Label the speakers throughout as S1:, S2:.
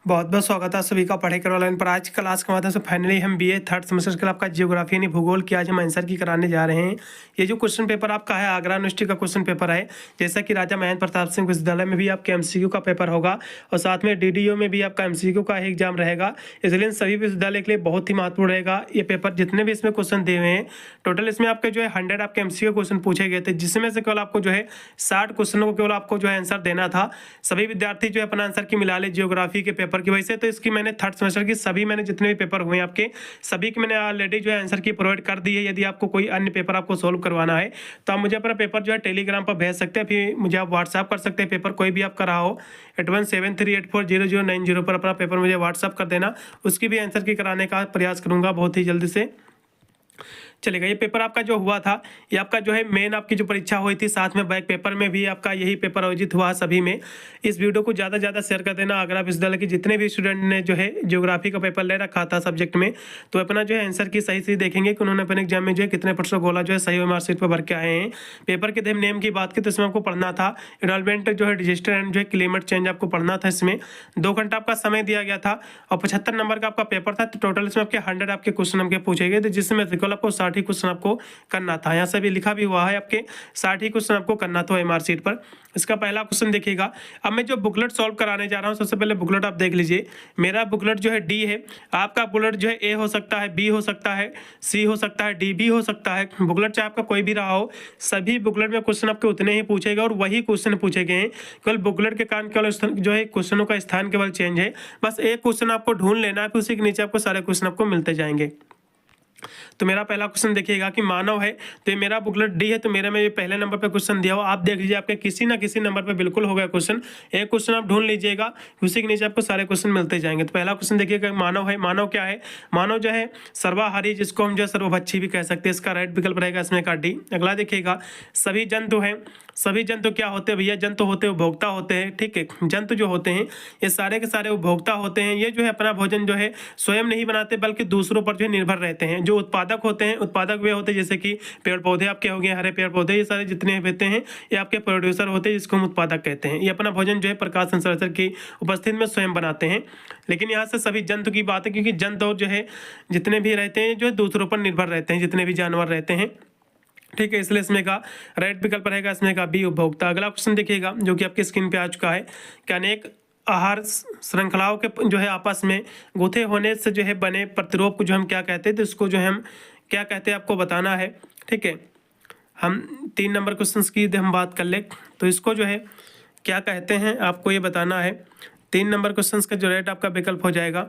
S1: बहुत बहुत स्वागत है सभी का पढ़ाई करो ऑनलाइन पर। आज की क्लास के माध्यम से फाइनली हम बीए थर्ड सेमेस्टर के लिए आपका जियोग्राफी यानी भूगोल की आज हम आंसर की कराने जा रहे हैं। ये जो क्वेश्चन पेपर आपका है आगरा यूनिवर्सिटी का क्वेश्चन पेपर है। जैसा कि राजा महेंद्र प्रताप सिंह विश्वविद्यालय में भी आपके एमसीक्यू का पेपर होगा और साथ में डीडीयू में भी आपका एमसीक्यू का एग्जाम रहेगा। इसलिए सभी विश्वविद्यालय के लिए बहुत ही महत्वपूर्ण रहेगा ये पेपर। जितने भी इसमें क्वेश्चन दिए हुए हैं टोटल इसमें आपके जो है 100 आपके एमसीक्यू क्वेश्चन पूछे गए थे, जिसमें से केवल आपको जो है 60 क्वेश्चनों को केवल आपको जो है आंसर देना था। सभी विद्यार्थी जो है अपना आंसर की मिला ले जियोग्राफी के पेपर की वजह से। तो इसकी मैंने थर्ड सेमेस्टर की सभी मैंने जितने भी पेपर हुए आपके सभी के मैंने ऑलरेडी जो है आंसर की प्रोवाइड कर दी है। यदि आपको कोई अन्य पेपर आपको सोल्व करवाना है तो आप मुझे अपना पेपर जो है टेलीग्राम पर भेज सकते हैं, फिर मुझे आप व्हाट्सअप कर सकते हैं। पेपर कोई भी आपका रहा हो 8173840090 पर अपना पेपर मुझे व्हाट्सअप कर देना, उसकी भी आंसर की कराने का प्रयास करूंगा बहुत ही जल्दी से। चलेगा। ये पेपर आपका जो हुआ था ये आपका जो है मेन आपकी जो परीक्षा हुई थी, साथ में बैक पेपर में भी आपका यही पेपर आयोजित हुआ सभी में। इस वीडियो को ज़्यादा से ज़्यादा शेयर कर देना। आगरा विश्वविद्यालय के जितने भी स्टूडेंट ने जो है ज्योग्राफी का पेपर ले रखा था सब्जेक्ट में, तो अपना जो है आंसर की सही देखेंगे कि उन्होंने अपने एग्जाम में जो है कितने % गोला जो है सही मार्कशीट पर भर के आए हैं। पेपर के नेम की बात की तो इसमें आपको पढ़ना था इनरोलमेंट जो है रजिस्टर एंड जो है क्लाइमेट चेंज आपको पढ़ना था। इसमें 2 घंटा आपका समय दिया गया था और 75 नंबर का आपका पेपर था। तो टोटल इसमें आपके 100 आपके क्वेश्चन हमके पूछे गए थे, जिसमें केवल आपको 60 ही क्वेश्चन आपको करना था। यहाँ से भी लिखा भी हुआ है आपके 60 ही क्वेश्चन आपको करना था एमआर सीट पर। इसका पहला क्वेश्चन देखिएगा। अब मैं जो बुकलेट सॉल्व कराने जा रहा हूँ, सबसे पहले बुकलेट आप देख लीजिए। मेरा बुकलेट जो है डी है, आपका बुकलेट जो है ए हो सकता है, बी हो सकता है, सी हो सकता है, डी भी हो सकता है। बुकलेट चाहे आपका कोई भी रहा हो, सभी बुकलेट में क्वेश्चन आपके उतने ही पूछेगा और वही क्वेश्चन पूछे गए हैं। केवल बुकलेट के कारण केवल जो है क्वेश्चनों का स्थान केवल चेंज है। बस एक क्वेश्चन आपको ढूंढ लेना है, फिर उसी के नीचे आपको सारे क्वेश्चन आपको मिलते जाएंगे। तो मेरा पहला क्वेश्चन देखिएगा कि मानव है, तो ये मेरा बुकलेट डी है, तो मेरे में ये पहले नंबर पे क्वेश्चन दिया हुआ। आप देख लीजिए आपके किसी ना किसी नंबर पे बिल्कुल हो गया क्वेश्चन। एक क्वेश्चन आप ढूंढ लीजिएगा, उसी के नीचे आपको सारे क्वेश्चन मिलते जाएंगे। तो पहला क्वेश्चन देखिएगा मानव है। मानव क्या है? मानव जो है सर्वाहारी, जिसको हम जो है सर्वभक्षी भी कह सकते हैं। इसका राइट विकल्प रहेगा इसमें का डी। अगला देखिएगा सभी जंतु हैं। सभी जंतु क्या होते हैं भैया? जंतु होते हैं उपभोक्ता होते हैं। ठीक है, जंतु जो होते हैं ये सारे के सारे उपभोक्ता होते हैं। ये जो है अपना भोजन जो है स्वयं नहीं बनाते बल्कि दूसरों पर जो है निर्भर रहते हैं। जो उत्पादक होते हैं, उत्पादक वे होते हैं जैसे कि पेड़ पौधे आपके हो गए, हरे पेड़ पौधे, ये सारे जितने होते हैं ये आपके प्रोड्यूसर होते हैं, जिसको हम उत्पादक कहते हैं। ये अपना भोजन जो है प्रकाश संश्लेषण की उपस्थिति में स्वयं बनाते हैं। लेकिन यहाँ से सभी जंतु की बात है, क्योंकि जंतु और जो है जितने भी रहते हैं जो है दूसरों पर निर्भर रहते हैं, जितने भी जानवर रहते हैं। ठीक है, इसलिए इसमें का राइट विकल्प रहेगा इसमें का बी उपभोक्ता। अगला क्वेश्चन देखिएगा जो कि आपकी स्क्रीन पे आ चुका है कि अनेक आहार श्रृंखलाओं के जो है आपस में गुथे होने से जो है बने प्रतिरूप को जो हम क्या कहते हैं, तो इसको जो है हम क्या कहते हैं आपको बताना है। ठीक है, हम 3 नंबर क्वेश्चन की हम बात कर ले तो इसको जो है क्या कहते हैं आपको ये बताना है। 3 नंबर क्वेश्चन का जो राइट आपका विकल्प हो जाएगा,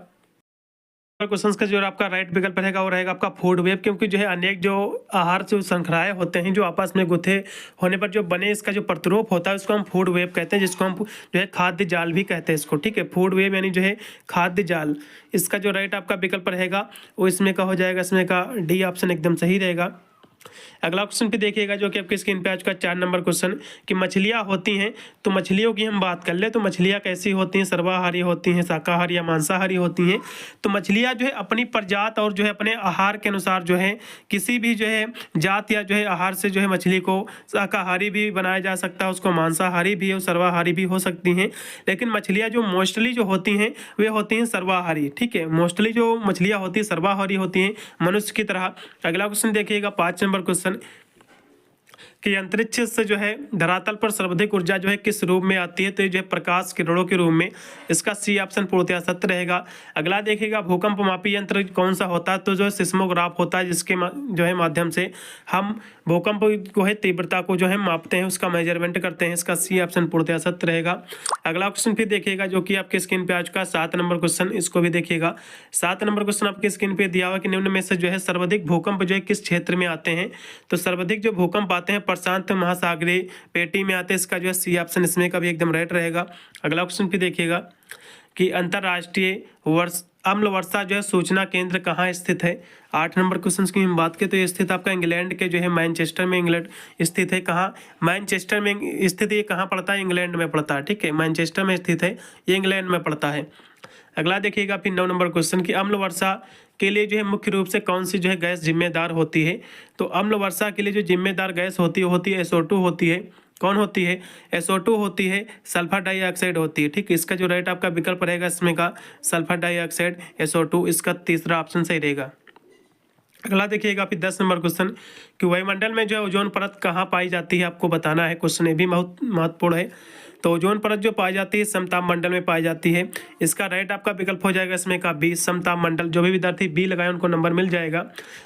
S1: क्वेश्चन का जो आपका राइट विकल्प रहेगा वो रहेगा आपका फूड वेब। क्योंकि जो है अनेक जो आहार जो श्रृंखलाएं होते हैं जो आपस में गुथे होने पर जो बने इसका जो प्रतिरूप होता है उसको हम फूड वेब कहते हैं, जिसको हम जो है खाद्य जाल भी कहते हैं इसको। ठीक है, फूड वेब यानी जो है खाद्य जाल। इसका जो राइट आपका विकल्प रहेगा वो इसमें का हो जाएगा, इसमें का डी ऑप्शन एकदम सही रहेगा। अगला क्वेश्चन पे देखिएगा जो कि आपकी स्क्रीन पे आ चुका है 4 नंबर क्वेश्चन कि मछलियाँ होती हैं, तो मछलियों की हम बात कर ले तो मछलियाँ कैसी होती हैं? सर्वाहारी होती हैं, शाकाहारी या मांसाहारी होती हैं? तो मछलियाँ जो है अपनी प्रजात और जो है अपने आहार के अनुसार जो है किसी भी जो है जात या जो है आहार से जो है मछली को शाकाहारी भी बनाया जा सकता है, उसको मांसाहारी भी और सर्वाहारी भी हो सकती हैं। लेकिन मछलियाँ जो मोस्टली जो होती हैं वे होती हैं सर्वाहारी। ठीक है, मोस्टली जो मछलियाँ होती हैं सर्वाहारी होती हैं मनुष्य की तरह। अगला क्वेश्चन देखिएगा 5 नंबर क्वेश्चन कि अंतरिक्ष से जो है धरातल पर सर्वाधिक ऊर्जा जो है किस रूप में आती है? तो ये जो है प्रकाश किरणों के रूप में। इसका सी ऑप्शन पूर्णतः सत्य रहेगा। अगला देखिएगा भूकंप मापी यंत्र कौन सा होता है? तो जो है सिस्मोग्राफ होता है, जिसके जो है माध्यम से हम भूकंप को है तीव्रता को जो है मापते हैं, उसका मेजरमेंट करते हैं। इसका सी ऑप्शन पूर्णतः सत्य रहेगा। अगला क्वेश्चन फिर देखिएगा जो कि आपके स्क्रीन पे आ चुका है 7 नंबर क्वेश्चन, इसको भी देखिएगा। 7 नंबर क्वेश्चन आपकी स्क्रीन पे दिया हुआ कि निम्न में से जो है सर्वाधिक भूकंप जो है किस क्षेत्र में आते हैं? तो सर्वाधिक जो भूकंप आते हैं प्रशांत महासागरीय पेटी में आते हैं। इसका जो है सी ऑप्शन इसमें का भी एकदम राइट रहेगा। अगला क्वेश्चन भी देखिएगा कि अंतर्राष्ट्रीय अम्ल वर्षा जो है सूचना केंद्र कहाँ स्थित है? 8 नंबर क्वेश्चन की हम बात करें तो ये स्थित आपका इंग्लैंड के जो है मैनचेस्टर में इंग्लैंड स्थित है। कहाँ? मैनचेस्टर में स्थित। ये कहाँ पड़ता है? इंग्लैंड में पड़ता है। ठीक है, मैनचेस्टर में स्थित है, ये इंग्लैंड में पड़ता है। अगला देखिएगा फिर 9 नंबर क्वेश्चन की अम्ल वर्षा के लिए जो है मुख्य रूप से कौन सी जो है गैस जिम्मेदार होती है? तो अम्ल वर्षा के लिए जो जिम्मेदार गैस होती है SO2 होती है। कौन होती है? SO2 होती है, सल्फर डाइऑक्साइड होती है। ठीक, इसका जो राइट आपका विकल्प रहेगा इसमें का सल्फर डाइऑक्साइड SO2, इसका तीसरा ऑप्शन सही रहेगा। अगला देखिएगा फिर 10 नंबर क्वेश्चन कि वायुमंडल में जो है ओजोन परत कहाँ पाई जाती है, आपको बताना है। क्वेश्चन ये भी बहुत महत्वपूर्ण है। तो ओजोन परत जो पाई जाती है समताप मंडल में पाई जाती है। इसका राइट आपका विकल्प हो जाएगा इसमें का बी, समताप मंडल। जो भी विद्यार्थी बी लगाए उनको नंबर मिल जाएगा।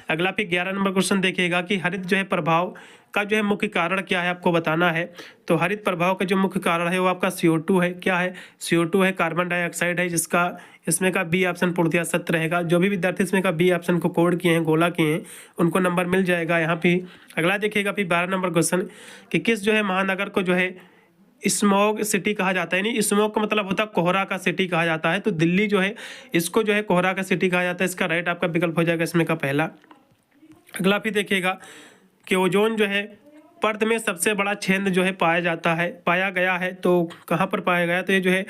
S1: अगला फिर 11 नंबर क्वेश्चन देखिएगा कि हरित जो है प्रभाव का जो है मुख्य कारण क्या है, आपको बताना है। तो हरित प्रभाव का जो मुख्य कारण है वो आपका CO2 है। क्या है? CO2 है, कार्बन डाइऑक्साइड है, जिसका इसमें का बी ऑप्शन पूर्णतः सत्य रहेगा। जो भी विद्यार्थी इसमें का बी ऑप्शन को कोड किए हैं, गोला किए हैं, उनको नंबर मिल जाएगा यहाँ पे। अगला देखिएगा फिर 12 नंबर क्वेश्चन कि किस जो है महानगर को जो है स्मॉग सिटी कहा जाता है। यानी स्मॉग का मतलब होता है कोहरा का सिटी कहा जाता है। तो दिल्ली जो है इसको जो है कोहरा का सिटी कहा जाता है। इसका राइट आपका विकल्प हो जाएगा इसमें का पहला। अगला फिर देखिएगा कि ओजोन जो है परत में सबसे बड़ा छेद जो है पाया गया है। तो कहाँ पर पाया गया? तो ये जो है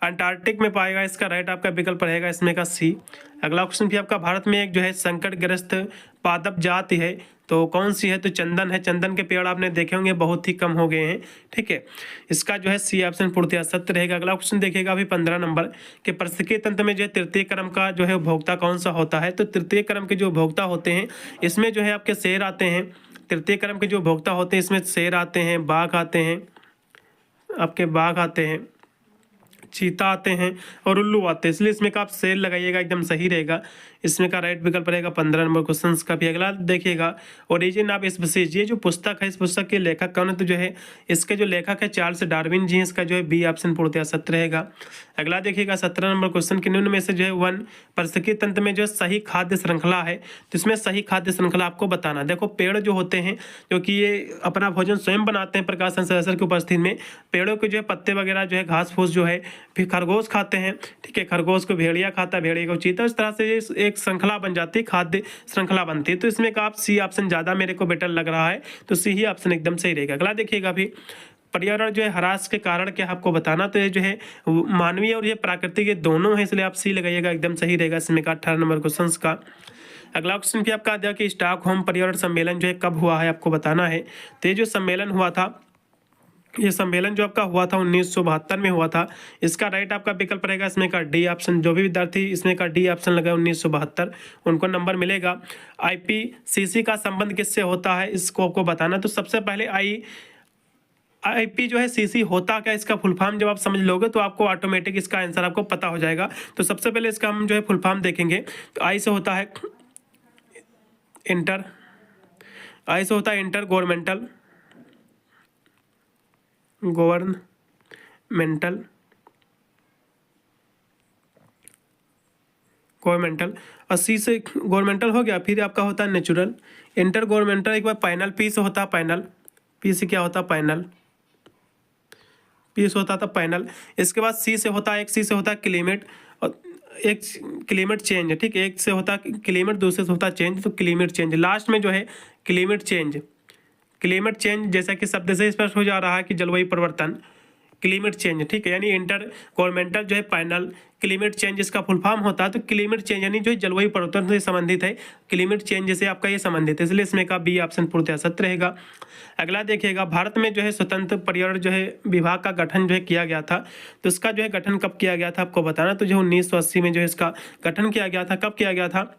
S1: अंटार्कटिक में पाएगा। इसका राइट आपका विकल्प रहेगा इसमें का सी। अगला क्वेश्चन भी आपका भारत में एक जो है संकटग्रस्त पादप जाति है, तो कौन सी है? तो चंदन है। चंदन के पेड़ आपने देखे होंगे बहुत ही कम हो गए हैं। ठीक है, इसका जो है सी ऑप्शन पूर्णतः सत्य रहेगा। अगला क्वेश्चन देखिएगा अभी 15 नंबर कि पारिस्थितिकी तंत्र में जो है तृतीय क्रम का जो है उपभोक्ता कौन सा होता है। तो तृतीय क्रम के जो उपभोक्ता होते हैं इसमें जो है आपके शेर आते हैं। तृतीय क्रम के जो उपभोक्ता होते हैं इसमें शेर आते हैं, बाघ आते हैं, आपके बाघ आते हैं, चीता आते हैं और उल्लू आते हैं। इसलिए इसमें का आप सेल लगाइएगा, एकदम सही रहेगा। इसमें का राइट विकल्प रहेगा 15 नंबर क्वेश्चन का भी। अगला देखिएगा ओरिजिन ऑफ स्पीसीज, ये जो पुस्तक है इस पुस्तक के लेखक कौन है? तो जो है इसके जो लेखक है चार्ल्स डार्विन जी हैं। इसका जो है बी ऑप्शन पूर्णतः सत्य रहेगा। अगला देखिएगा 17 नंबर क्वेश्चन के निम्न में से जो है वन पारिस्थितिकी तंत्र में जो सही खाद्य श्रृंखला है, तो इसमें सही खाद्य श्रृंखला आपको बताना। देखो पेड़ जो होते हैं जो कि ये अपना भोजन स्वयं बनाते हैं प्रकाश संश्लेषण की उपस्थिति में। पेड़ों के जो है पत्ते वगैरह जो है घास फूस जो है फिर खरगोश खाते हैं। ठीक है, खरगोश को भेड़िया खाता है, भेड़िया को चीता। इस तरह से ये एक श्रृंखला बन जाती है, खाद्य श्रृंखला बनती है। तो इसमें का आप सी ऑप्शन ज़्यादा मेरे को बेटर लग रहा है, तो सी ही ऑप्शन एकदम सही रहेगा। अगला देखिएगा अभी पर्यावरण जो है ह्रास के कारण क्या आपको बताना। तो ये जो है मानवीय और ये प्राकृतिक ये दोनों है, इसलिए आप सी लगाइएगा, एकदम सही रहेगा इसमें का 18 नंबर क्वेश्चन का। अगला क्वेश्चन भी आपका दिया कि स्टॉकहोम पर्यावरण सम्मेलन जो है कब हुआ है, आपको बताना है। तो ये जो सम्मेलन हुआ था, ये सम्मेलन जो आपका हुआ था 1972 में हुआ था। इसका राइट आपका विकल्प रहेगा इसमें का डी ऑप्शन। जो भी विद्यार्थी इसमें का डी ऑप्शन लगाए 1972 उनको नंबर मिलेगा। IPCC का संबंध किससे होता है, इसको आपको बताना। तो सबसे पहले IP जो है CC होता क्या, इसका फुल फॉर्म जब आप समझ लोगे तो आपको ऑटोमेटिक इसका आंसर आपको पता हो जाएगा। तो सबसे पहले इसका हम जो है फुल फॉर्म देखेंगे। तो आई से होता है इंटर गवर्नमेंटल और सी से गवर्नमेंटल हो गया। फिर आपका होता है नेचुरल, इंटर गवर्नमेंटल एक बार पैनल, पी से होता है पैनल, पी से क्या होता है पैनल, पी से होता था पैनल। इसके बाद सी से होता है, एक सी से होता है क्लाइमेट और एक क्लाइमेट चेंज। ठीक है, एक से होता है क्लाइमेट, दूसरे से होता है चेंज, तो क्लाइमेट चेंज। लास्ट में जो है क्लाइमेट चेंज जैसा कि शब्द से स्पष्ट हो जा रहा है कि जलवायु परिवर्तन, क्लाइमेट चेंज। ठीक है, यानी इंटर गवर्नमेंटल जो है पैनल, क्लाइमेट चेंज इसका फुल फॉर्म होता है। तो क्लाइमेट चेंज यानी जो है जलवायु परिवर्तन से संबंधित है, क्लाइमेट चेंज से आपका ये संबंधित है, इसलिए इसमें का बी ऑप्शन पूर्णतः सत्य रहेगा। अगला देखिएगा भारत में जो है स्वतंत्र पर्यावरण जो है विभाग का गठन जो है किया गया था। तो इसका जो है गठन कब किया गया था, आपको बताना। तो जो 1980 में जो है इसका गठन किया गया था। कब किया गया था?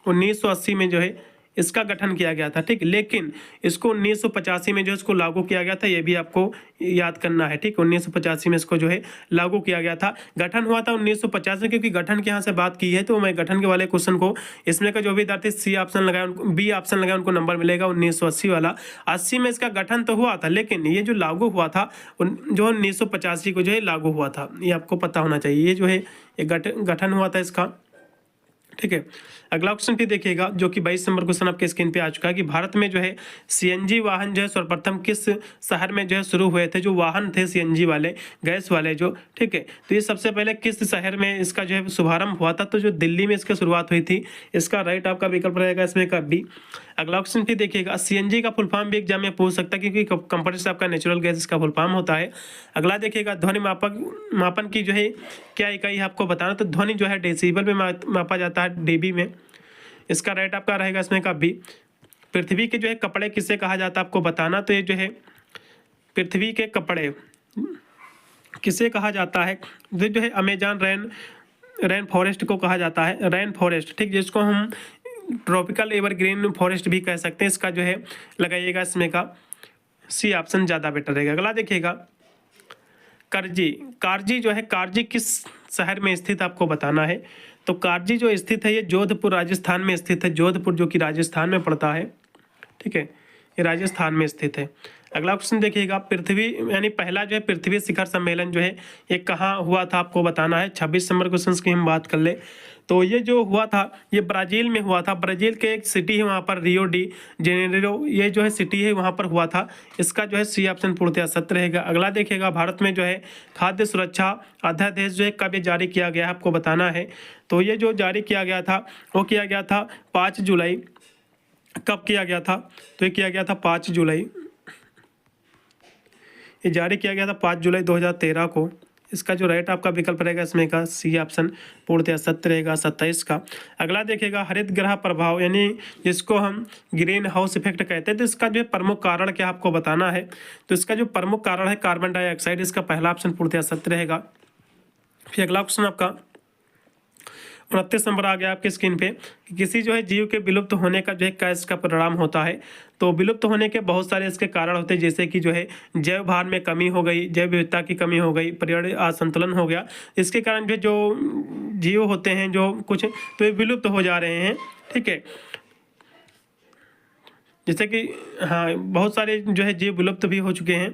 S1: 1980 में जो है इसका गठन किया गया था। ठीक, लेकिन इसको 1985 में जो इसको लागू किया गया था, ये भी आपको याद करना है। ठीक, 1985 में इसको जो है लागू किया गया था। गठन हुआ था 1950 में, क्योंकि गठन के यहाँ से बात की है तो मैं गठन के वाले क्वेश्चन को इसमें का जो भी विद्यार्थी सी ऑप्शन लगाए बी ऑप्शन लगाए उनको नंबर मिलेगा 1980 वाला। 80 में इसका गठन तो हुआ था, लेकिन ये जो लागू हुआ था जो 1985 को जो है लागू हुआ था, ये आपको पता होना चाहिए। ये जो है ये गठन हुआ था इसका। ठीक है, अगला क्वेश्चन भी देखिएगा जो कि 22 नंबर क्वेश्चन आपके स्क्रीन पे आ चुका है कि भारत में जो है CNG वाहन जो है सर्वप्रथम किस शहर में जो है शुरू हुए थे, जो वाहन थे CNG वाले गैस वाले जो। ठीक है, तो ये सबसे पहले किस शहर में इसका जो है शुभारंभ हुआ था? तो जो दिल्ली में इसकी शुरुआत हुई थी। इसका राइट आपका विकल्प रहेगा इसमें का बी। अगला क्वेश्चन भी देखिएगा CNG का फुल फॉर्म भी एग्जाम में पूछ सकता है, क्योंकि कंप्रेसर से आपका नेचुरल गैस इसका फुल फॉर्म होता है। अगला देखिएगा ध्वनि मापन की जो है क्या इकाई है, आपको बताना। तो ध्वनि जो है डेसिबल में मापा जाता है, dB में। इसका राइट आपका रहेगा इसमें का बी। पृथ्वी के जो है कपड़े किसे कहा जाता है, आपको बताना। तो ये जो है पृथ्वी के कपड़े किसे कहा जाता है? जो है अमेजन रेन फॉरेस्ट को कहा जाता है, रेन फॉरेस्ट, ठीक, जिसको हम ट्रॉपिकल एवरग्रीन फॉरेस्ट भी कह सकते हैं। इसका जो है लगाइएगा इसमें का सी ऑप्शन ज़्यादा बेटर रहेगा। अगला देखिएगा करजी। कारजी जो है, कारजी किस शहर में स्थित आपको बताना है। तो कारजी जो स्थित है ये जोधपुर राजस्थान में स्थित है। जोधपुर जो कि राजस्थान में पड़ता है, ठीक है, ये राजस्थान में स्थित है। अगला क्वेश्चन देखिएगा पृथ्वी यानी पहला जो है पृथ्वी शिखर सम्मेलन जो है ये कहाँ हुआ था आपको बताना है। 26 नंबर क्वेश्चन की हम बात कर ले तो ये जो हुआ था ये ब्राज़ील में हुआ था। ब्राज़ील के एक सिटी है वहाँ पर, रियो डी जेनेरो, ये जो है सिटी है वहाँ पर हुआ था। इसका जो है सी ऑप्शन पूर्णतः सत्य रहेगा। अगला देखिएगा भारत में जो है खाद्य सुरक्षा अध्यादेश जो है कब ये जारी किया गया है आपको बताना है। तो ये जो जारी किया गया था वो किया गया था 5 जुलाई। कब किया गया था? तो ये किया गया था 5 जुलाई, ये जारी किया गया था 5 जुलाई 2013 को। इसका जो राइट आपका विकल्प रहेगा इसमें का सी ऑप्शन पूर्णतः सत्य रहेगा 27 का। अगला देखिएगा हरित गृह प्रभाव यानी जिसको हम ग्रीन हाउस इफेक्ट कहते हैं, तो इसका जो प्रमुख कारण क्या आपको बताना है। तो इसका जो प्रमुख कारण है कार्बन डाइऑक्साइड। इसका पहला ऑप्शन पूर्णतः सत्य रहेगा। फिर अगला क्वेश्चन आपका 29 नंबर आ गया आपकी स्क्रीन पे कि किसी जो है जीव के विलुप्त होने का जो है क्या इसका परिणाम होता है। तो विलुप्त होने के बहुत सारे इसके कारण होते हैं, जैसे कि जो है जैव भार में कमी हो गई, जैव विविधता की कमी हो गई, पर्यावरण असंतुलन हो गया। इसके कारण जो जीव होते हैं जो कुछ तो ये विलुप्त हो जा रहे हैं, ठीक है, जैसे कि हाँ बहुत सारे जो है जीव विलुप्त भी हो चुके हैं।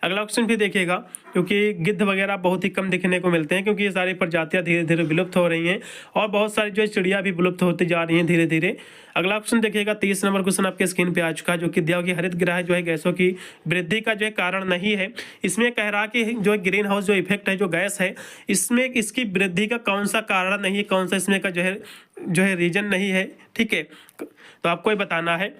S1: अगला क्वेश्चन भी देखिएगा क्योंकि गिद्ध वगैरह बहुत ही कम दिखने को मिलते हैं क्योंकि ये सारी प्रजातियां धीरे धीरे विलुप्त हो रही हैं और बहुत सारी जो चिड़िया भी विलुप्त होती जा रही हैं धीरे धीरे। अगला क्वेश्चन देखिएगा 30 नंबर क्वेश्चन आपके स्क्रीन पे आ चुका है जो कि दिया गया हरित गृह जो है गैसों की वृद्धि का जो है कारण नहीं है। इसमें कह रहा कि जो ग्रीन हाउस जो इफेक्ट है जो गैस है इसमें इसकी वृद्धि का कौन सा कारण नहीं है, कौन सा इसमें का जो है रीजन नहीं है, ठीक है, तो आपको ये बताना है।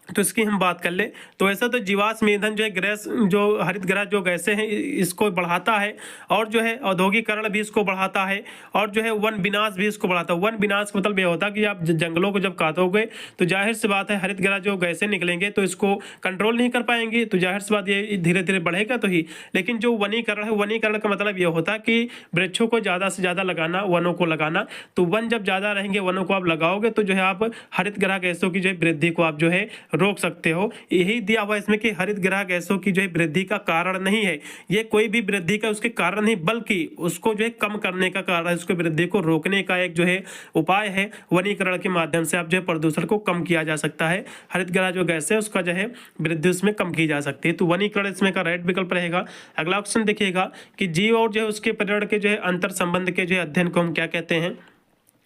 S1: तो इसकी हम बात कर ले तो ऐसा तो जीवाश्म ईंधन जो है गैस जो हरित गृह जो गैसें हैं इसको बढ़ाता है और जो है औद्योगिकरण भी इसको बढ़ाता है और जो है वन विनाश भी इसको बढ़ाता है। वन विनाश का मतलब ये होता है कि आप जंगलों को जब काटोगे तो जाहिर सी बात है हरित गृह जो गैसें निकलेंगे तो इसको कंट्रोल नहीं कर पाएंगे, तो जाहिर सी बात ये धीरे धीरे बढ़ेगा तो ही। लेकिन जो वनीकरण है, वनीकरण का मतलब ये होता है कि वृक्षों को ज़्यादा से ज़्यादा लगाना, वनों को लगाना। तो वन जब ज़्यादा रहेंगे, वनों को आप लगाओगे तो जो है आप हरित गृह गैसों की जो है वृद्धि को आप जो है रोक सकते हो। यही दिया हुआ इसमें कि हरित गृह गैसों की जो है वृद्धि का कारण नहीं है, ये कोई भी वृद्धि का उसके कारण नहीं बल्कि उसको जो है कम करने का कारण है, उसको वृद्धि को रोकने का एक जो है उपाय है। वनीकरण के माध्यम से आप जो है प्रदूषण को कम किया जा सकता है, हरित गृह जो गैस है उसका जो है वृद्धि उसमें कम की जा सकती है। तो वनीकरण इसमें का राइट विकल्प रहेगा। अगला क्वेश्चन देखिएगा कि जीव और जो है उसके पर्यावरण के जो है अंतर संबंध के जो है अध्ययन को हम क्या कहते हैं।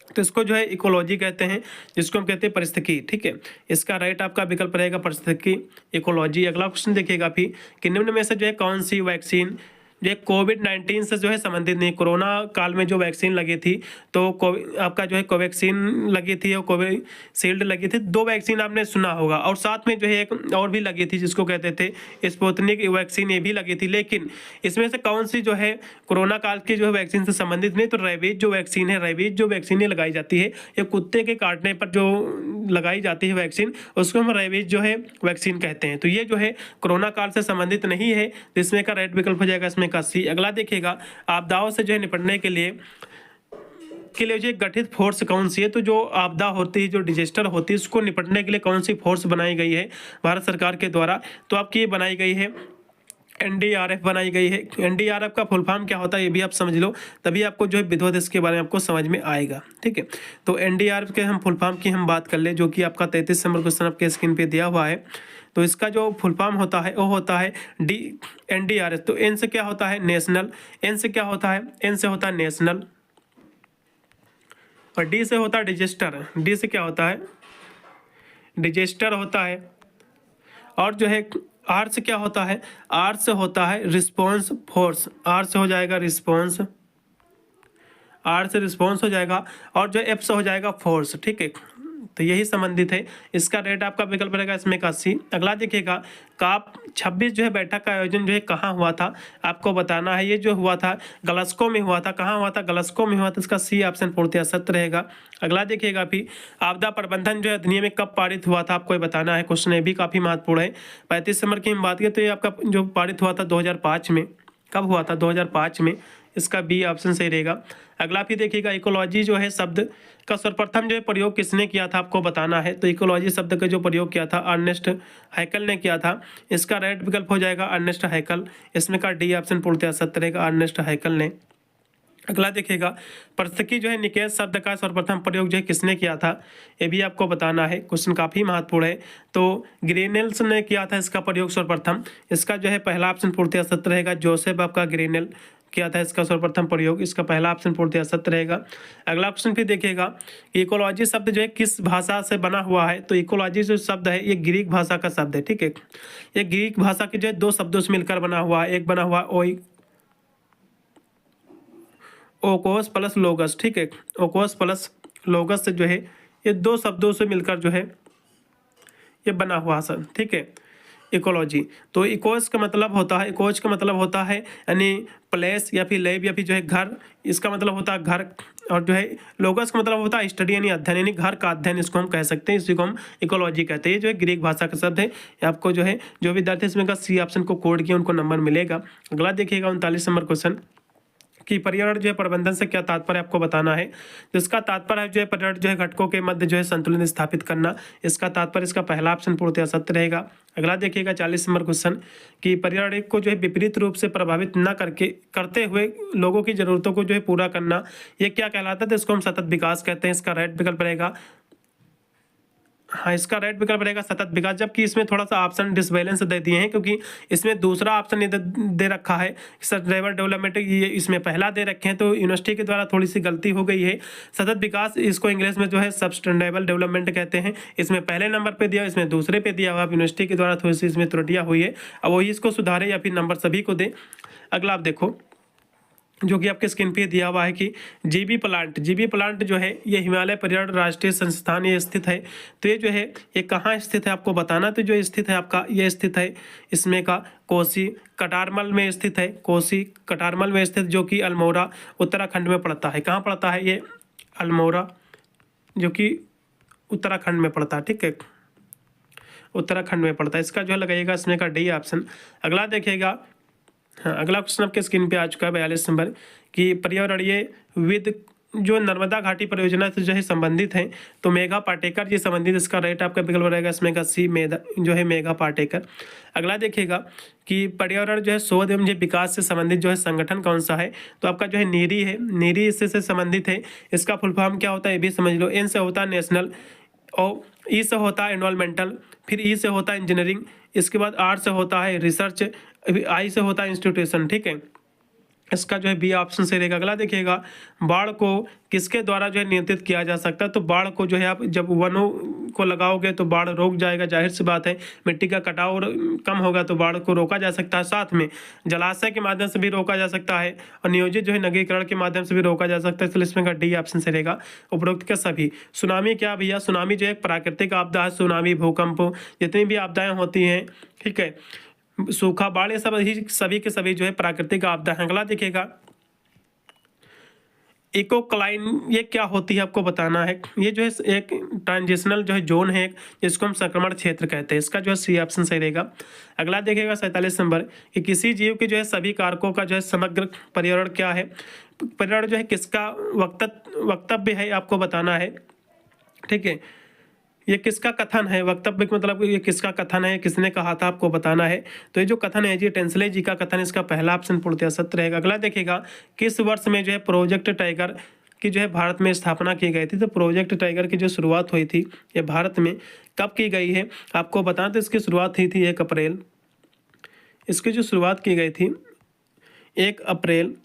S1: तो इसको जो है इकोलॉजी कहते हैं, जिसको हम कहते हैं परिस्थितिकी, ठीक है। इसका राइट आपका विकल्प रहेगा परिस्थितिकी, इकोलॉजी। अगला क्वेश्चन देखिएगा फिर कि निम्न में से जो है कौन सी वैक्सीन जो कोविड-19 से जो है संबंधित नहीं। कोरोना काल में जो वैक्सीन लगी थी तो आपका जो है कोवैक्सीन लगी थी और कोविशील्ड लगी थी, 2 वैक्सीन आपने सुना होगा और साथ में जो है एक और भी लगी थी जिसको कहते थे स्पुतनिक वैक्सीन, ये भी लगी थी। लेकिन इसमें से कौन सी जो है कोरोना काल की जो है वैक्सीन से संबंधित नहीं। तो रेबीज जो वैक्सीन है, रेबीज जो वैक्सीन लगाई जाती है ये कुत्ते के काटने पर जो लगाई जाती है वैक्सीन, उसको हम रेबीज जो है वैक्सीन कहते हैं। तो ये जो है कोरोना काल से संबंधित नहीं है, जिसमें का राइट विकल्प हो जाएगा इसमें का सी। अगला देखिएगा आपदाओं से जो है निपटने के लिए जो गठित फोर्स कौन सी है। तो जो आपदा होती है, जो डिजास्टर होती है, उसको निपटने के लिए कौन सी फोर्स बनाई गई है भारत सरकार के द्वारा। तो आपकी ये बनाई गई है एनडीआरएफ बनाई गई है। एनडीआरएफ का फुल फॉर्म क्या होता है ये भी आप समझ लो, तभी आपको जो है विधिवत इसके बारे में आपको समझ में आएगा, ठीक है। तो एनडीआरएफ के हम फुल फॉर्म की हम बात कर ले जो कि आपका 33 नंबर क्वेश्चन आपके स्क्रीन पे दिया हुआ है। तो इसका जो फुल फॉर्म होता है वो होता है एनडीआरएफ। तो एन से क्या होता है नेशनल, एन से क्या होता है, एन से होता है नेशनल और डी से होता है डिजास्टर। डी से क्या होता है डिजास्टर होता है और जो है आर से क्या होता है, आर से होता है रिस्पॉन्स फोर्स। आर से हो जाएगा रिस्पॉन्स, आर से रिस्पॉन्स हो जाएगा और जो एफ से हो जाएगा फोर्स, ठीक है। तो यही संबंधित है। इसका रेट आपका विकल्प रहेगा इसमें का सी। अगला देखिएगा काप 26 जो है बैठक का आयोजन जो है कहाँ हुआ था, आपको बताना है। ये जो हुआ था ग्लासगो में हुआ था। कहाँ हुआ था? ग्लासगो में हुआ था। इसका सी ऑप्शन पूर्णतः सत्य रहेगा। अगला देखिएगा फिर आपदा प्रबंधन जो है अधिनियम में कब पारित हुआ था, आपको बताना है। क्वेश्चन ये भी काफ़ी महत्वपूर्ण है। 35 नंबर की हम बात करें तो ये आपका जो पारित हुआ था 2005 में। कब हुआ था? 2005 में। इसका बी ऑप्शन सही रहेगा। अगला फिर देखिएगा इकोलॉजी जो है शब्द का सर्वप्रथम जो है प्रयोग किसने किया था, आपको बताना है। तो इकोलॉजी शब्द का जो प्रयोग किया था अर्नेस्ट हैकल ने किया था। इसका राइट विकल्प हो जाएगा अर्नेस्ट हैकल। इसमें का डी ऑप्शन पूर्णतः सत्य रहेगा, अर्नेस्ट हैकल ने। अगला देखिएगा पारिस्थितिकी जो है निकेश शब्द का सर्वप्रथम प्रयोग जो है किसने किया था, ये भी आपको बताना है। क्वेश्चन काफ़ी महत्वपूर्ण है। तो ग्रेनेल्स ने किया था इसका प्रयोग सर्वप्रथम। इसका जो है पहला ऑप्शन पूर्णतः सत्य रहेगा। जोसेफ आपका ग्रेनेल किया था इसका सर्वप्रथम प्रयोग। इसका पहला ऑप्शन पूर्णतः सत्य रहेगा। अगला क्वेश्चन फिर देखिएगा इकोलॉजी शब्द जो है किस भाषा से बना हुआ है। तो इकोलॉजी जो शब्द है ये ग्रीक भाषा का शब्द है, ठीक है। ये ग्रीक भाषा के जो है दो शब्दों से मिलकर बना हुआ है। एक बना हुआ ओकोस प्लस लोगस, ठीक है। ओकोस प्लस लोगस से जो है ये दो शब्दों से मिलकर जो है ये बना हुआ सर, ठीक है, इकोलॉजी। तो इकोस का मतलब होता है, इकोज का मतलब होता है यानी प्लेस या फिर लैब या फिर जो है घर। इसका मतलब होता है घर। और जो है लोगस का मतलब होता है स्टडी यानी अध्ययन, यानी घर का अध्ययन इसको हम कह सकते हैं। इसी को हम इकोलॉजी कहते हैं। ये जो है ग्रीक भाषा का शब्द है। आपको जो है जो विद्यार्थी इसमें का सी ऑप्शन को कोड किया उनको नंबर मिलेगा। अगला देखिएगा 39 नंबर क्वेश्चन कि पर्यावरण जो है प्रबंधन से क्या तात्पर्य, आपको बताना है। जिसका तात्पर्य है जो है पर्यावरण जो है घटकों के मध्य जो है संतुलन स्थापित करना। इसका तात्पर्य इसका पहला ऑप्शन पूर्णतः सत्य रहेगा। अगला देखिएगा 40 नंबर क्वेश्चन कि पर्यावरण को जो है विपरीत रूप से प्रभावित न करते हुए लोगों की जरूरतों को जो है पूरा करना, ये क्या कहलाता है? तो इसको हम सतत विकास कहते हैं। इसका राइट विकल्प रहेगा, हाँ, इसका राइट विकल्प रहेगा सतत विकास। जबकि इसमें थोड़ा सा ऑप्शन डिसबैलेंस दे दिए हैं क्योंकि इसमें दूसरा ऑप्शन दे रखा है सस्टेनेबल डेवलपमेंट, ये इसमें पहला दे रखे हैं। तो यूनिवर्सिटी के द्वारा थोड़ी सी गलती हो गई है। सतत विकास इसको इंग्लिश में जो है सस्टेनेबल डेवलपमेंट कहते हैं। इसमें पहले नंबर पर दिया, इसमें दूसरे पे दिया हुआ। यूनिवर्सिटी के द्वारा थोड़ी सी इसमें त्रुटियाँ हुई है। अब वही इसको सुधारे या फिर नंबर सभी को दे। अगला आप देखो जो कि आपके स्क्रीन पे दिया हुआ है कि जीबी प्लांट जो है ये हिमालय पर्यावरण राष्ट्रीय संस्थान ये स्थित है। तो ये जो है ये कहाँ स्थित है, आपको बताना। तो जो स्थित है आपका ये स्थित है इसमें का कोसी कटारमल में स्थित है। कोसी कटारमल में स्थित जो कि अल्मोड़ा उत्तराखंड में पड़ता है। कहाँ पड़ता है? ये अल्मोड़ा जो कि उत्तराखंड में पड़ता है, ठीक है, उत्तराखंड में पड़ता है। इसका जो है लगाइएगा इसमें का डी ऑप्शन। अगला देखिएगा, हाँ, अगला क्वेश्चन आपके स्क्रीन पे आ चुका है 42 नंबर कि पर्यावरणीय विद जो नर्मदा घाटी परियोजना से जो है संबंधित है। तो मेघा पाटेकर जी संबंधित। इसका राइट आपका विकल्प रहेगा इसमें का सी जो है मेघा पाटेकर। अगला देखिएगा कि पर्यावरण जो है शोध एवं विकास से संबंधित जो है संगठन कौन सा है। तो आपका जो है नीरी है, नीरी इससे संबंधित है। इसका फुल फॉर्म क्या होता है ये भी समझ लो। एन से होता है नेशनल, और ई से होता है एनवायरमेंटल, फिर ई से होता है इंजीनियरिंग, इसके बाद आर से होता है रिसर्च, आई से होता है इंस्टीट्यूशन, ठीक है। इसका जो है बी ऑप्शन से रहेगा। अगला देखिएगा बाढ़ को किसके द्वारा जो है नियंत्रित किया जा सकता है। तो बाढ़ को जो है आप जब वनों को लगाओगे तो बाढ़ रोक जाएगा, जाहिर सी बात है। मिट्टी का कटाव कम होगा तो बाढ़ को रोका जा सकता है। साथ में जलाशय के माध्यम से भी रोका जा सकता है और नियोजित जो है नगरीकरण के माध्यम से भी रोका जा सकता है। इसलिए इसमें का डी ऑप्शन से रहेगा उपरोक्त के सभी। सुनामी क्या भैया? सुनामी जो एक प्राकृतिक आपदा है। सुनामी, भूकंप, जितनी भी आपदाएं होती हैं, ठीक है, सूखा, बाढ़, ये सब सभी के सभी जो है प्राकृतिक आपदा है। अगला देखिएगा इकोक्लाइन ये क्या होती है, आपको बताना है। ये जो है एक ट्रांजिशनल जो है जोन है जिसको हम संक्रमण क्षेत्र कहते हैं। इसका जो है सी ऑप्शन सही रहेगा। अगला देखिएगा 47 नंबर कि किसी जीव के जो है सभी कारकों का जो है समग्र पर्यावरण क्या है। पर्यावरण जो है किसका वक्तव्य है, आपको बताना है, ठीक है। ये किसका कथन है? वक्तव्य मतलब ये किसका कथन है, किसने कहा था, आपको बताना है। तो ये जो कथन है जी टेंसले जी का कथन, इसका पहला ऑप्शन पूर्णतः सत्य रहेगा। अगला देखिएगा किस वर्ष में जो है प्रोजेक्ट टाइगर की जो है भारत में स्थापना की गई थी। तो प्रोजेक्ट टाइगर की जो शुरुआत हुई थी ये भारत में कब की गई है, आपको बताना। तो इसकी शुरुआत हुई थी 1 अप्रैल। इसकी जो शुरुआत की गई थी 1 अप्रैल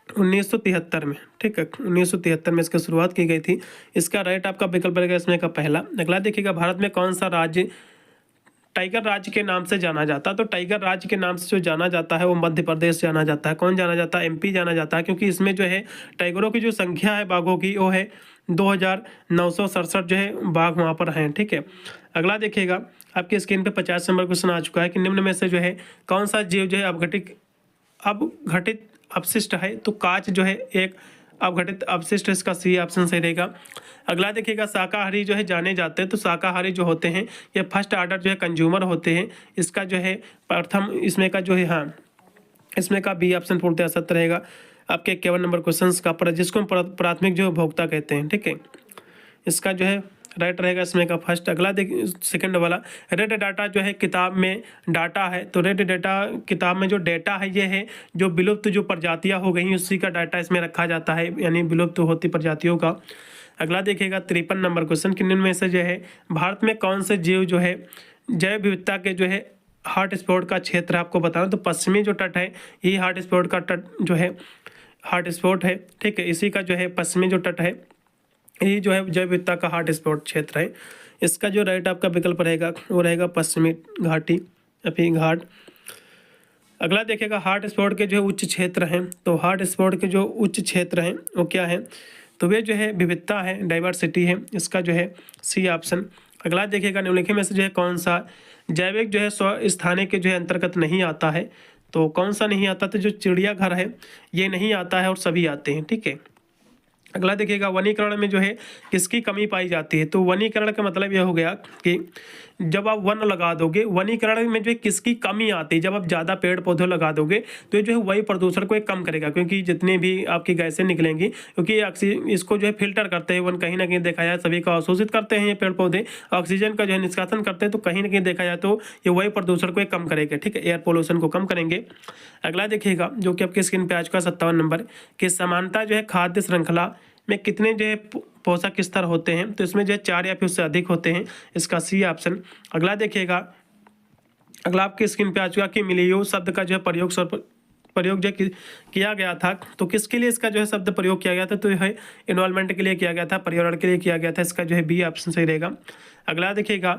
S1: 1973 में, ठीक है, 1973 में इसकी शुरुआत की गई थी। इसका राइट आपका विकल्प रहेगा इसमें का पहला। अगला देखिएगा भारत में कौन सा राज्य टाइगर राज्य के नाम से जाना जाता है। तो टाइगर राज्य के नाम से जो जाना जाता है वो मध्य प्रदेश जाना जाता है। कौन जाना जाता है? एमपी जाना जाता है, क्योंकि इसमें जो है टाइगरों की जो संख्या है बाघों की वो है 2967 जो है बाघ वहाँ पर हैं। ठीक है, अगला देखिएगा आपकी स्क्रीन पे 50 नंबर क्वेश्चन आ चुका है कि निम्न में से जो है कौन सा जीव जो है अपघटित अपशिष्ट है? तो कांच जो है एक अपघटित अपशिष्ट, इसका सी ऑप्शन सही रहेगा। अगला देखिएगा शाकाहारी जो है जाने जाते हैं। तो शाकाहारी जो होते हैं ये फर्स्ट ऑर्डर जो है कंज्यूमर होते हैं। इसका जो है प्रथम इसमें का जो है हाँ इसमें का बी ऑप्शन पूर्णतः सत्य रहेगा। आपके 51 नंबर क्वेश्चन का पर जिसको हम प्राथमिक जो उपभोक्ता कहते हैं। ठीक है, इसका जो है राइट रहेगा इसमें का फर्स्ट। अगला देखिए सेकंड वाला, रेड डाटा जो है किताब में डाटा है। तो रेड डाटा किताब में जो डेटा है ये है जो विलुप्त जो प्रजातियां हो गई उसी का डाटा इसमें रखा जाता है, यानी विलुप्त होती प्रजातियों का। अगला देखिएगा 53 नंबर क्वेश्चन कि निम्न में से जो है भारत में कौन से जीव जो है जैव विविधता के जो है हॉट स्पॉट का क्षेत्र आपको बताना। तो पश्चिमी जो तट है यही हॉट स्पॉट का तट जो है हॉट स्पॉट है। ठीक है, इसी का जो है पश्चिमी जो तट है यही जो है जैव विविधता का हॉट स्पॉट क्षेत्र है। इसका जो राइट आपका विकल्प रहेगा वो रहेगा पश्चिमी घाटी या फिर घाट। अगला देखिएगा हॉट स्पॉट के जो उच्च क्षेत्र हैं। तो हॉट स्पॉट के जो उच्च क्षेत्र हैं वो क्या है? तो वे जो है विविधता है, डाइवर्सिटी है। इसका जो है सी ऑप्शन। अगला देखिएगा निम्नलिखित में से जो है कौन सा जैविक जो है स्वस्थानिक के जो है अंतर्गत नहीं आता है? तो कौन सा नहीं आता? तो जो चिड़ियाघर है ये नहीं आता है और सभी आते हैं। ठीक है, अगला देखिएगा वनीकरण में जो है किसकी कमी पाई जाती है? तो वनीकरण का मतलब यह हो गया कि जब आप वन लगा दोगे, वनीकरण में जो है किसकी कमी आती है? जब आप ज़्यादा पेड़ पौधे लगा दोगे तो ये जो है वायु प्रदूषण को एक कम करेगा, क्योंकि जितनी भी आपकी गैसें निकलेंगी, क्योंकि इसको जो है फिल्टर करते हैं वन, कहीं ना कहीं देखा जाए सभी को अवशोषित करते हैं ये पेड़ पौधे, ऑक्सीजन का जो है निष्कासन करते हैं। तो कहीं ना कहीं देखा जाए तो ये वायु प्रदूषण को एक कम करेगा। ठीक है, एयर पोल्यूशन को कम करेंगे। अगला देखिएगा जो कि आपकी स्क्रीन पे आज का 57 नंबर कि समानता जो है खाद्य श्रृंखला में कितने जो है पोषक स्तर होते हैं? तो इसमें जो है 4 या फिर उससे अधिक होते हैं। इसका सी ऑप्शन। अगला देखिएगा अगला आपकी स्क्रीन पे आ चुका कि मिलियो शब्द का जो है प्रयोग जो किया गया था। तो किसके लिए इसका जो है शब्द प्रयोग किया गया था? तो है इन्वायरमेंट के लिए किया गया था, पर्यावरण के लिए किया गया था। इसका जो है बी ऑप्शन सही रहेगा। अगला देखिएगा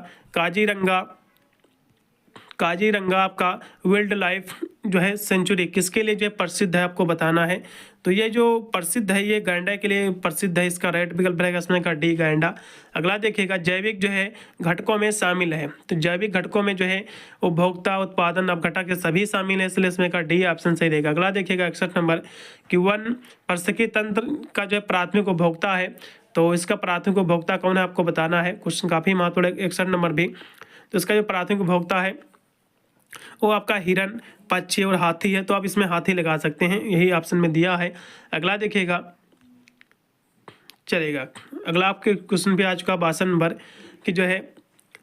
S1: काजीरंगा आपका वाइल्ड लाइफ जो है सेंचुरी किसके लिए जो है प्रसिद्ध है आपको बताना है। तो ये जो प्रसिद्ध है ये गैंडा के लिए प्रसिद्ध है। इसका राइट विकल्प रहेगा इसमें का डी गैंडा। अगला देखिएगा जैविक जो है घटकों में शामिल है। तो जैविक घटकों में जो है उपभोक्ता उपपादन अपघटक के सभी शामिल है, इसलिए इसमें का डी ऑप्शन सही रहेगा। अगला देखिएगा 61 नंबर कि वन पारिस्थितिकी तंत्र का जो है प्राथमिक उपभोक्ता है। तो इसका प्राथमिक उपभोक्ता कौन है आपको बताना है। क्वेश्चन काफ़ी महत्वपूर्ण है 61 नंबर भी। तो इसका जो प्राथमिक उपभोक्ता है वो आपका हिरन, पक्षी और हाथी है। तो आप इसमें हाथी लगा सकते हैं, यही ऑप्शन में दिया है। अगला देखिएगा चलेगा। अगला आपके क्वेश्चन पे आ चुका 62 नंबर कि जो है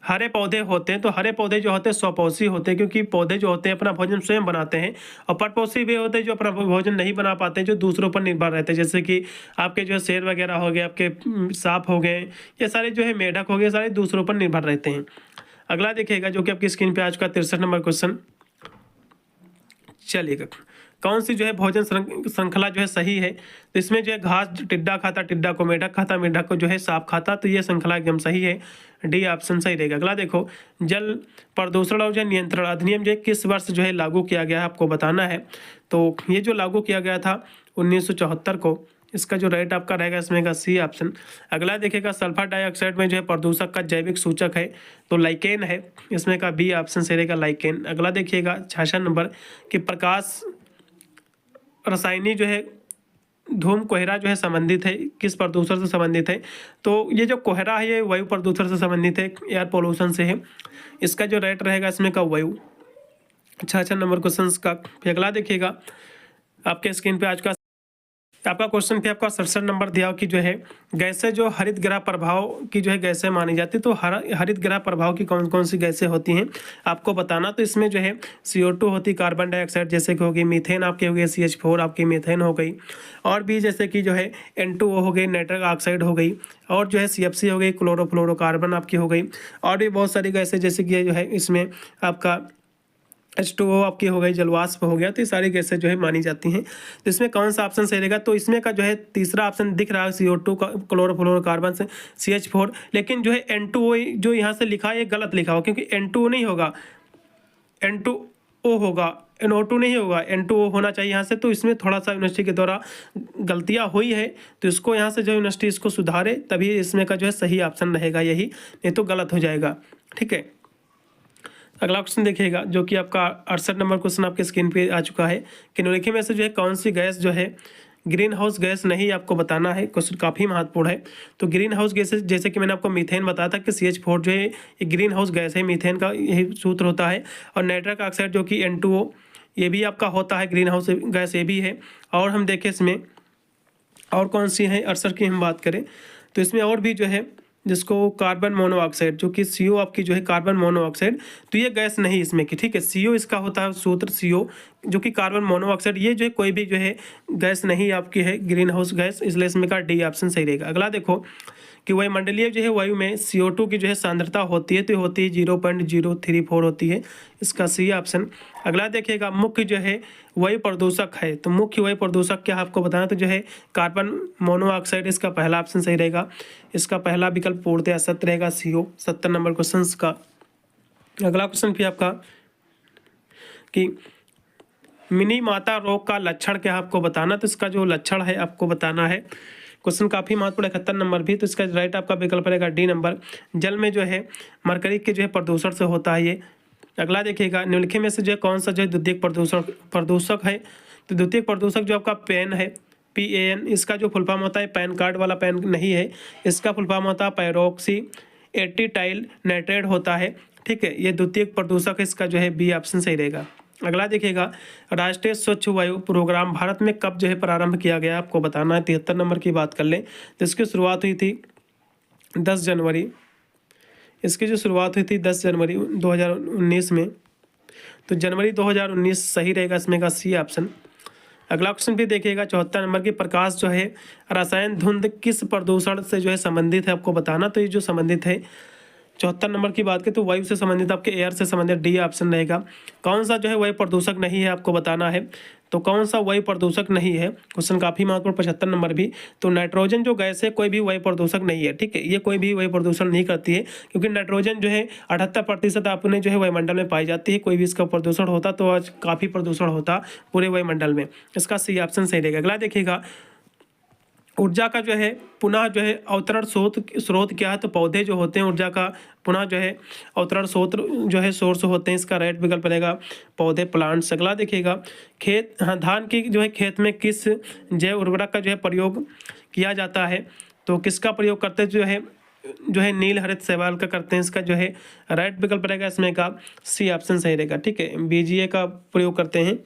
S1: हरे पौधे होते हैं। तो हरे पौधे जो होते हैं स्वपोषी होते हैं, क्योंकि पौधे जो होते हैं अपना भोजन स्वयं बनाते हैं। और परपोषी भी होते हैं जो अपना भोजन नहीं बना पाते हैं, जो दूसरों पर निर्भर रहते हैं। जैसे कि आपके जो शेर वगैरह हो गए, आपके सांप हो गए, ये सारे जो है मेढक हो गए, सारे दूसरों पर निर्भर रहते हैं। अगला देखिएगा जो कि आपकी स्क्रीन पे आ चुका 63 नंबर क्वेश्चन। चलिएगा कौन सी जो है भोजन श्रृंखला जो है सही है? तो इसमें जो है घास टिड्डा खाता, टिड्डा को मेढक खाता, मेढक को जो है सांप खाता। तो ये श्रृंखला एकदम सही है, डी ऑप्शन सही रहेगा। अगला देखो जल प्रदूषण और जो नियंत्रण अधिनियम जो है किस वर्ष जो है लागू किया गया है आपको बताना है। तो ये जो लागू किया गया था 1974 को। इसका जो राइट आपका रहेगा इसमें का सी ऑप्शन। अगला देखिएगा सल्फर डाइऑक्साइड में जो है प्रदूषक का जैविक सूचक है तो लाइकेन है, इसमें का बी ऑप्शन सही रहेगा लाइकेन। अगला देखिएगा 66 नंबर कि प्रकाश रसायनी जो है धूम कोहरा जो है संबंधित है, किस प्रदूषण से संबंधित है? तो ये जो कोहरा है ये वायु प्रदूषण से संबंधित है, एयर पोल्यूशन से है। इसका जो राइट रहेगा इसमें का वायु। 66 नंबर क्वेश्चन का। फिर अगला देखिएगा आपके स्क्रीन पे आज का आपका क्वेश्चन पे आपका 67 नंबर दिया कि जो है गैसें जो हरित ग्रह प्रभाव की जो है गैसें मानी जाती है। तो हरित ग्रह प्रभाव की कौन कौन सी गैसें होती हैं आपको बताना। तो इसमें जो है CO2 होती, कार्बन डाइऑक्साइड जैसे कि होगी, मीथेन आपकी हो गई, CH4 आपकी मीथेन हो गई, और भी जैसे कि जो है N2O हो गई, नाइट्रिक ऑक्साइड हो गई, और जो है CFC हो गई, क्लोरोफ्लोरोकार्बन आपकी हो गई, और भी बहुत सारी गैसें जैसे कि जो है इसमें आपका H2O आपकी हो गई, जलवाष्प हो गया, तो ये सारी गैसें जो है मानी जाती हैं। तो इसमें कौन सा ऑप्शन सही रहेगा? तो इसमें का जो है तीसरा ऑप्शन दिख रहा है CO2 का, क्लोरोफ्लोरोकार्बन से CH4, लेकिन जो है N2O जो यहाँ से लिखा है ये गलत लिखा हो, क्योंकि N2O नहीं होगा, N2O होगा, NO2 नहीं होगा, N2O होना चाहिए यहाँ से। तो इसमें थोड़ा सा यूनिवर्सिटी के द्वारा गलतियाँ हुई है, तो इसको यहाँ से जो यूनिवर्सिटी इसको सुधारे, तभी इसमें का जो है सही ऑप्शन रहेगा यही, नहीं तो गलत हो जाएगा। ठीक है, अगला क्वेश्चन देखिएगा, जो कि आपका 68 नंबर क्वेश्चन आपके स्क्रीन पे आ चुका है कि निम्नलिखित में से जो है कौन सी गैस जो है ग्रीन हाउस गैस नहीं, आपको बताना है। क्वेश्चन काफ़ी महत्वपूर्ण है। तो ग्रीन हाउस गैसेज, जैसे कि मैंने आपको मीथेन बताया था कि CH4 जो है ये ग्रीन हाउस गैस है, मीथेन का यही सूत्र होता है। और नाइट्रस ऑक्साइड जो कि N2O ये भी आपका होता है, ग्रीन हाउस गैस ये भी है। और हम देखें इसमें और कौन सी है 68 की हम बात करें तो इसमें और भी जो है, जिसको कार्बन मोनोऑक्साइड, जो कि CO आपकी जो है कार्बन मोनोऑक्साइड, तो ये गैस नहीं इसमें की। ठीक है, CO इसका होता है सूत्र CO, जो कि कार्बन मोनोऑक्साइड, ये जो है कोई भी जो है गैस नहीं आपकी है ग्रीन हाउस गैस, इसलिए इसमें का D ऑप्शन सही रहेगा। अगला देखो कि वायुमंडलीय जो है वायु में CO2 की जो है सांद्रता होती है, तो होती है 0.034 होती है, इसका C ऑप्शन। अगला देखिएगा, मुख्य जो है वायु प्रदूषक है, तो मुख्य वायु प्रदूषक क्या आपको बताना, तो जो है कार्बन मोनोऑक्साइड, इसका पहला ऑप्शन सही रहेगा। इसका पहला विकल्प पूर्णतः सत्य रहेगा, CO 70 नंबर क्वेश्चन का। अगला क्वेश्चन भी आपका कि मिनी माता रोग का लक्षण क्या आपको बताना, तो इसका जो लक्षण है आपको बताना है। क्वेश्चन काफ़ी महत्वपूर्ण 71 नंबर भी, तो इसका राइट आपका विकल्प रहेगा D नंबर, जल में जो है मरकरी के जो है प्रदूषण से होता है ये। अगला देखिएगा, निम्नलिखित में से जो है कौन सा जो है द्वितीयक प्रदूषक है, तो द्वितीयक प्रदूषक जो आपका पेन है, PAN, इसका जो फुल फॉर्म होता है, पैन कार्ड वाला पेन नहीं है, इसका फुल फॉर्म होता है पैरोक्सी एटिटाइल नाइट्रेट होता है। ठीक है, ये द्वितीयक प्रदूषक है, इसका जो है B ऑप्शन सही रहेगा। अगला देखिएगा, राष्ट्रीय स्वच्छ वायु प्रोग्राम भारत में कब जो है प्रारंभ किया गया, आपको बताना है। 73 नंबर की बात कर लें तो इसकी शुरुआत हुई थी 10 जनवरी, इसकी जो शुरुआत हुई थी 10 जनवरी 2019 में, तो जनवरी 2019 सही रहेगा, इसमें का C ऑप्शन। अगला क्वेश्चन भी देखिएगा 74 नंबर की, प्रकाश जो है रसायन धुंध किस प्रदूषण से जो है संबंधित है, आपको बताना। तो ये जो संबंधित है 74 नंबर की बात करें तो वायु से संबंधित, आपके एयर से संबंधित D ऑप्शन रहेगा। कौन सा जो है वायु प्रदूषक नहीं है, आपको बताना है। तो कौन सा वायु प्रदूषक नहीं है, क्वेश्चन काफ़ी महत्वपूर्ण 75 नंबर भी। तो नाइट्रोजन जो गैस है कोई भी वायु प्रदूषक नहीं है। ठीक है, ये कोई भी वायु प्रदूषण नहीं करती है, क्योंकि नाइट्रोजन जो है 78% अपने जो है वायुमंडल में पाई जाती है। कोई भी इसका प्रदूषण होता तो आज काफ़ी प्रदूषण होता पूरे वायुमंडल में। इसका C ऑप्शन सही रहेगा। अगला देखिएगा, ऊर्जा का जो है पुनः जो है अवतरण स्रोत क्या है, तो पौधे जो होते हैं ऊर्जा का पुनः जो है अवतरण स्रोत जो है सोर्स होते हैं, इसका राइट विकल्प रहेगा पौधे, प्लांट्स। अगला देखिएगा, खेत, हाँ, धान की जो है खेत में किस जैव उर्वरक का जो है प्रयोग किया जाता है, तो किसका प्रयोग करते जो है नील हरित शैवाल का करते हैं, इसका जो है राइट विकल्प रहेगा इसमें का C ऑप्शन सही रहेगा। ठीक है, BGA का प्रयोग करते हैं।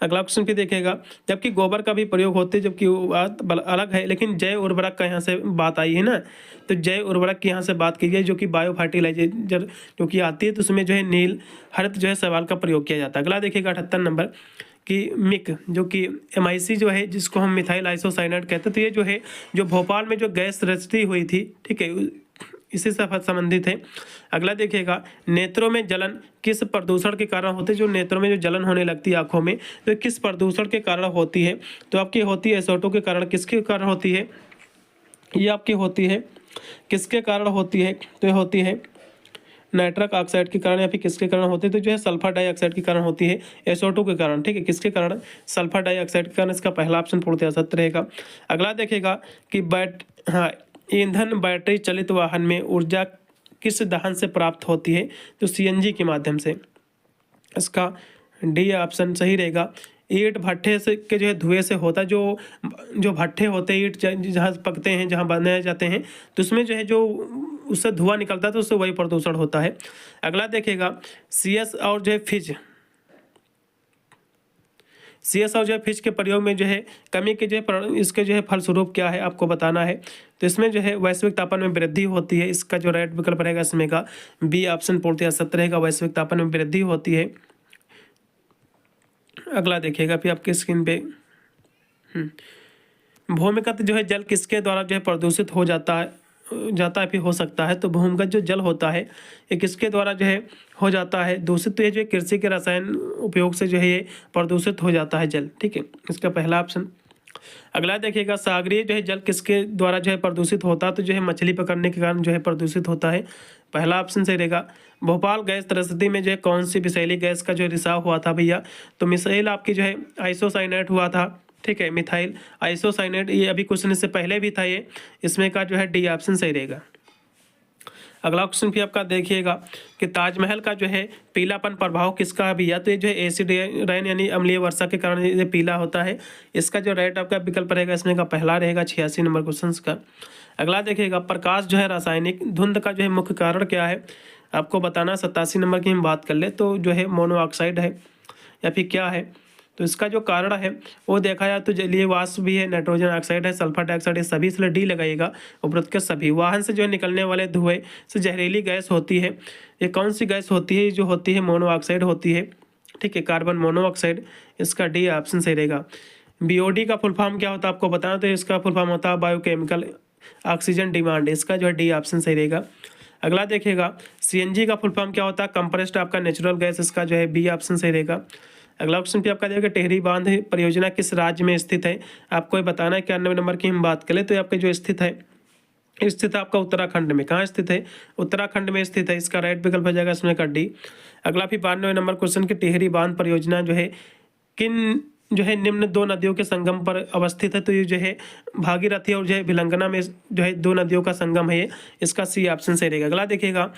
S1: अगला क्वेश्चन भी देखेगा, जबकि गोबर का भी प्रयोग होते हैं, जबकि वो बात अलग है, लेकिन जैव उर्वरक का यहाँ से बात आई है ना, तो जैव उर्वरक की यहाँ से बात की गई, जो कि बायो फर्टिलाइजर जो कि आती है, तो उसमें जो है नील हरित जो है शैवाल का प्रयोग किया जाता है। अगला देखिएगा 78 नंबर कि मिक, जो कि MIC जो है, जिसको हम मिथाइल आइसोसाइनेट कहते हैं, तो ये जो है जो भोपाल में जो गैस रचती हुई थी, ठीक है, इसी से संबंधित है। अगला देखिएगा, नेत्रों में जलन किस प्रदूषण के कारण होते हैं, जो नेत्रों में जो जलन होने लगती है आंखों में, तो किस प्रदूषण के कारण होती है, तो आपकी होती है SO2 के कारण। किसके कारण होती है, ये आपकी होती है, किसके कारण होती है, तो ये होती है नाइट्रस ऑक्साइड के कारण, या फिर किसके कारण होती है, तो जो है सल्फर डाइऑक्साइड के कारण होती है, SO2 के कारण। ठीक है, किसके कारण, सल्फर डाइऑक्साइड के कारण, इसका पहला ऑप्शन पूर्णतः सत्य रहेगा। अगला देखिएगा कि ईंधन बैटरी चलित वाहन में ऊर्जा किस दहन से प्राप्त होती है, तो CNG के माध्यम से, इसका D ऑप्शन सही रहेगा। ईंट भट्ठे से के जो है धुएं से होता है, जो भट्ठे होते हैं, ईंट जहाँ पकते हैं, जहाँ बनाए जाते हैं, तो उसमें जो है जो उससे धुआं निकलता है, तो उससे वही प्रदूषण होता है। अगला देखिएगा, CS और जो है CS और जो है फिश के प्रयोग में जो है कमी के जो है इसके जो है फलस्वरूप क्या है, आपको बताना है। तो इसमें जो है वैश्विक तापमान में वृद्धि होती है, इसका जो राइट विकल्प रहेगा इसमें का B ऑप्शन पूर्णतः सत्य रहेगा, वैश्विक तापमान में वृद्धि होती है। अगला देखिएगा फिर आपकी स्क्रीन पे, भूमिगत जो है जल किसके द्वारा जो है प्रदूषित हो जाता है, जाता है फिर हो सकता है। तो भूमिगत जो जल होता है ये किसके द्वारा जो है हो जाता है दूषित, तो ये जो है कृषि के रसायन उपयोग से जो है ये प्रदूषित हो जाता है जल, ठीक है, इसका पहला ऑप्शन। अगला देखिएगा, सागरीय जो है जल किसके द्वारा जो है प्रदूषित होता है, तो जो है मछली पकड़ने के कारण जो है प्रदूषित होता है, पहला ऑप्शन सही रहेगा। भोपाल गैस त्रस्ती में जो है कौन सी विषैली गैस का जो रिसाव हुआ था भैया, तो मिसाइल आपकी जो है आइसोसाइनेट हुआ था, ठीक है, मिथाइल आइसोसाइनेट, ये अभी क्वेश्चन इससे पहले भी था ये, इसमें का जो है डी ऑप्शन सही रहेगा। अगला क्वेश्चन भी आपका देखिएगा कि ताजमहल का जो है पीलापन प्रभाव किसका है भैया, तो ये जो है एसिड रेन यानी अम्लीय वर्षा के कारण ये पीला होता है। इसका जो राइट आपका विकल्प रहेगा इसमें का पहला रहेगा 86 नंबर क्वेश्चन का। अगला देखिएगा, प्रकाश जो है रासायनिक धुंध का जो है मुख्य कारण क्या है, आपको बताना। 87 नंबर की हम बात कर ले तो जो है मोनोऑक्साइड है या फिर क्या है, तो इसका जो कारण है वो देखा जाए तो जलीय वाष्प भी है, नाइट्रोजन ऑक्साइड है, सल्फर डाइऑक्साइड है, सभी इसलिए डी लगाइएगा। उपरोक्त के सभी वाहन से जो है निकलने वाले धुएं से जहरीली गैस होती है, ये कौन सी गैस होती है, जो होती है मोनोऑक्साइड होती है, ठीक है, कार्बन मोनोऑक्साइड, इसका डी ऑप्शन सही रहेगा। बीओडी का फुल फॉर्म क्या होता है आपको बताना, तो इसका फुल फॉर्म होता है बायोकेमिकल ऑक्सीजन डिमांड, इसका जो है डी ऑप्शन सही रहेगा। अगला देखिएगा, सीएनजी का फुल फॉर्म क्या होता है, कंप्रेस्ड आपका नेचुरल गैस, इसका जो है बी ऑप्शन सही रहेगा। अगला क्वेश्चन भी आपका देखिए, टेहरी बांध परियोजना किस राज्य में स्थित है, आपको ये बताना है। 91 नंबर की हम बात करें तो आपके जो स्थित है आपका उत्तराखंड में, कहाँ स्थित है, उत्तराखंड में स्थित है, इसका राइट विकल्प हो जाएगा इसमें का डी। अगला भी 92 नंबर क्वेश्चन की टेहरी बांध परियोजना जो है किन जो है निम्न दो नदियों के संगम पर अवस्थित है, तो ये जो है भागीरथी और जो है भिलंगना में जो है दो नदियों का संगम है ये, इसका सी ऑप्शन सही रहेगा। अगला देखिएगा,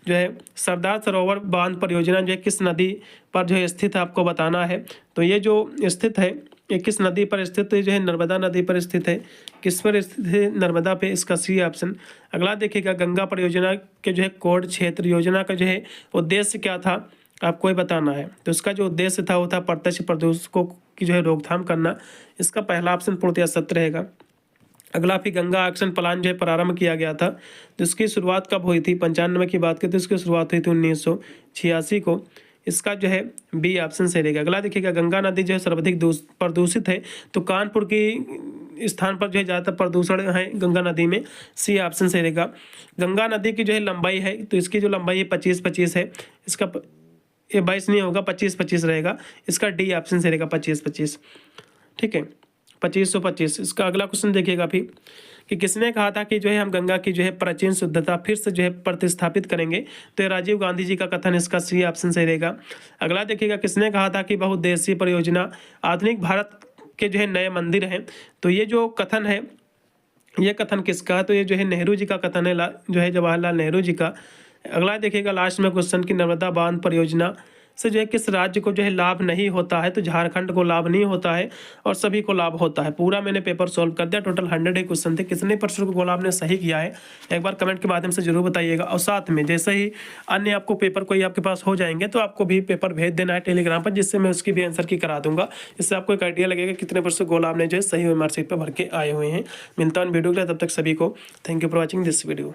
S1: जो है सरदार सरोवर बांध परियोजना जो है किस नदी पर जो है स्थित है, आपको बताना है। तो ये जो स्थित है ये किस नदी पर स्थित है, जो है नर्मदा नदी पर स्थित है, किस पर स्थित है, नर्मदा पे, इसका सी ऑप्शन। अगला देखिएगा, गंगा परियोजना के जो है कोड क्षेत्र योजना का जो है उद्देश्य क्या था, आपको ये बताना है। तो इसका जो उद्देश्य था वो था प्रत्यक्ष प्रदूषकों की जो है रोकथाम करना, इसका पहला ऑप्शन पूर्णतः सत्य रहेगा। अगला फिर गंगा एक्शन प्लान जो है प्रारंभ किया गया था, तो इसकी शुरुआत कब हुई थी, 95 की बात करें तो इसकी शुरुआत हुई थी 1986 को, इसका जो है बी ऑप्शन सही रहेगा। अगला देखिएगा, गंगा नदी जो है सर्वाधिक प्रदूषित है, तो कानपुर की स्थान पर जो है ज़्यादातर प्रदूषण है गंगा नदी में, सी ऑप्शन सही रहेगा। गंगा नदी की जो है लंबाई है, तो इसकी जो लंबाई है 25-25 है, इसका ये 22 नहीं होगा, 25-25 रहेगा, इसका डी ऑप्शन सही रहेगा, 25-25, ठीक है, 2525। इसका अगला क्वेश्चन देखिएगा फिर कि किसने कहा था कि जो है हम गंगा की जो है प्राचीन शुद्धता फिर से जो है प्रतिस्थापित करेंगे, तो ये राजीव गांधी जी का कथन, इसका सी ऑप्शन सही रहेगा। अगला देखिएगा, किसने कहा था कि बहुउद्देशीय परियोजना आधुनिक भारत के जो है नए मंदिर हैं, तो ये जो कथन है ये कथन किसका है, तो ये जो है नेहरू जी का कथन है, जो है जवाहरलाल नेहरू जी का। अगला देखिएगा लास्ट में क्वेश्चन की नर्मदा बांध परियोजना से जो है किस राज्य को जो है लाभ नहीं होता है, तो झारखंड को लाभ नहीं होता है और सभी को लाभ होता है। पूरा मैंने पेपर सॉल्व कर दिया, टोटल 100 ही क्वेश्चन थे, कितने परसेंट को आपने सही किया है एक बार कमेंट के माध्यम से जरूर बताइएगा। और साथ में जैसे ही अन्य आपको पेपर कोई आपके पास हो जाएंगे तो आपको भी पेपर भेज देना है टेलीग्राम पर, जिससे मैं उसकी भी आंसर की करा दूंगा। इससे आपको एक आइडिया लगेगा कितने परसेंट गोल आपने जो है सही मार्कशीट पर भर के आए हुए हैं। मिलता हूं वीडियो के लिए, तब तक सभी को thank you for watching this video.